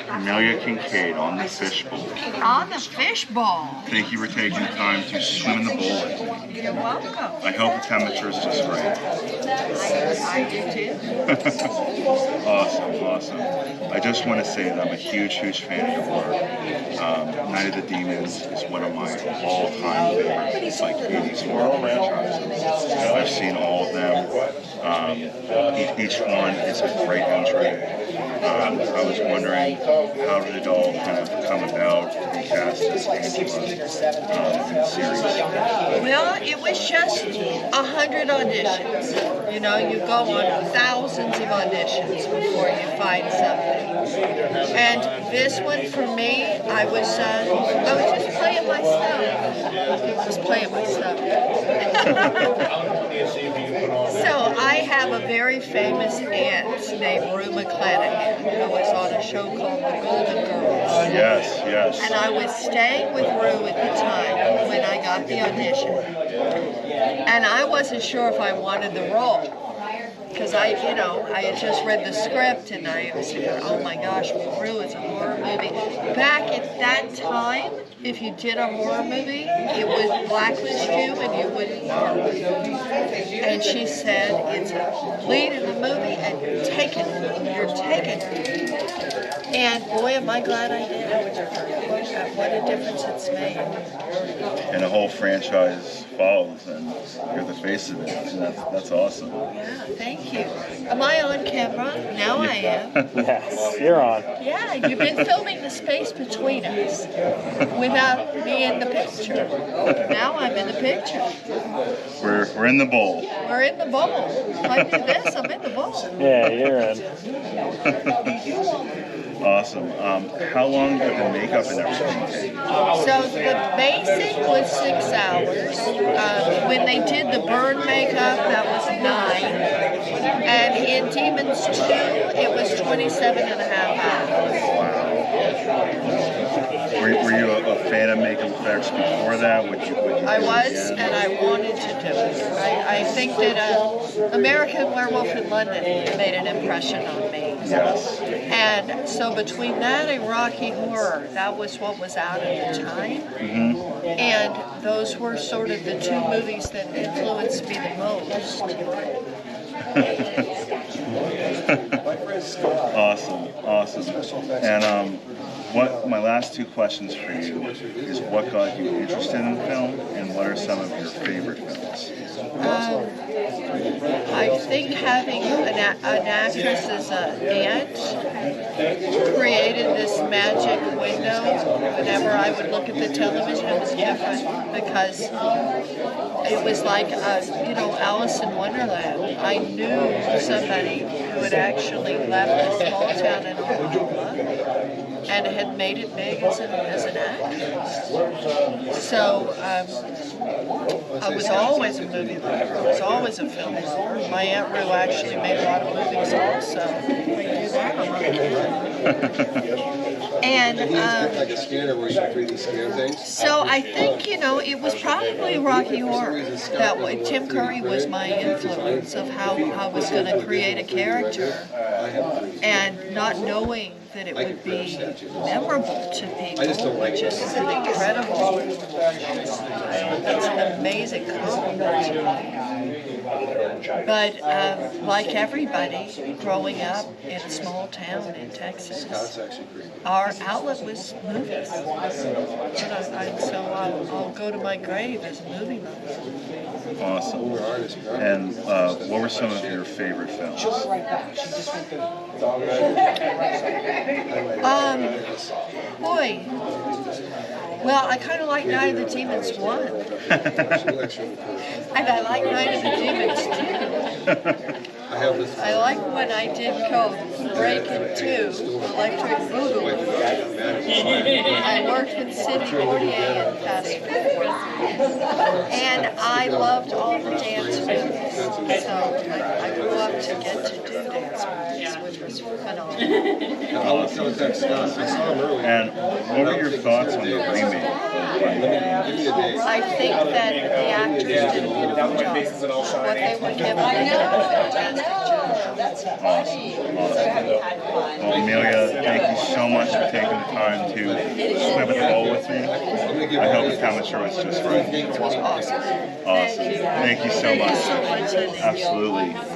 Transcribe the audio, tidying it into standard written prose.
Amelia Kinkade on the Fisch Bowl. On the Fisch Bowl. Thank you for taking the time to swim in the bowl with me. You're welcome. I hope the temperature is just right. I do too. Awesome. I just want to say that I'm a huge fan of your work. Night of the Demons is one of my all-time favorite, like 80s horror franchises. I've seen all of them. Each one is a great intrigue. I was wondering, how did it all kind of come about to be cast as Angela in the series? Well, it was just 100 auditions. You know, you go on thousands of auditions before you find something. And this one for me, I was just playing myself. So I have a very famous aunt named Rue McClanahan who was on a show called The Golden Girls. Yes. And I was staying with Rue at the time when I got the audition. And I wasn't sure if I wanted the role. Because I had just read the script and I was thinking, oh my gosh, Rue is a horror movie. Back at that time, if you did a horror movie, it would blacklist you and you wouldn't work. And she said, it's a lead in the movie and you're taking it. And boy, am I glad I did. What a difference it's made. And the whole franchise follows, and you're the face of it. And that's awesome. Yeah, thank you. Am I on camera? Now I am. Yes, you're on. Yeah, you've been filming the space between us without me in the picture. Now I'm in the picture. We're in the bowl. We're in the bowl. If I do this, I'm in the bowl. Yeah, you're in. Awesome. How long did the makeup and everything take? So the basic was 6 hours. When they did the burn makeup, that was 9. And in Demons 2, it was 27 and a half hours. Wow. Were you a fan of makeup effects before that? Would you I was, and I wanted to do it. I think that American Werewolf in London made an impression on me. Yes. And so between that and Rocky Horror, that was what was out at the time. Mm-hmm. And those were sort of the two movies that influenced me the most. Awesome. And my last two questions for you is what got you interested in film, and what are some of your favorite films? I think having an actress as an aunt created this magic window. Whenever I would look at the television, it was different because it was like, Alice in Wonderland. I knew somebody who had actually left a small town in Oklahoma and had made it big as an actress. So I was always a movie lover. I was always a film lover. My Aunt Rue actually made a lot of movies also. And so I think, it was probably Rocky Horror. That way, Tim Curry was my influence of how I was going to create a character. And not knowing that it would be memorable to people, which is an incredible, that's an amazing compliment to me. But like everybody, growing up in a small town in Texas, our outlet was movies. So I'll go to my grave as a movie lover. Awesome. And what were some of your favorite films? Boy. Well, I kind of like Night of the Demons 1. And I like Night of the Demons 2. I like when I did Break-In 2, Electric Boogaloo. I worked with Sidney Poitier in Fast Food. And I loved all the dance movies. So I grew up to get to do dance movies, which was phenomenal. And what were your thoughts on the remake? I think that the actors did a beautiful job. What they were given, they did a fantastic job. Awesome. Well, Amelia, thank you so much for taking the time to swim at the bowl with me. I hope the temperature was just right. It was awesome. Awesome. Thank you so much. Thank you so much, honey. Absolutely.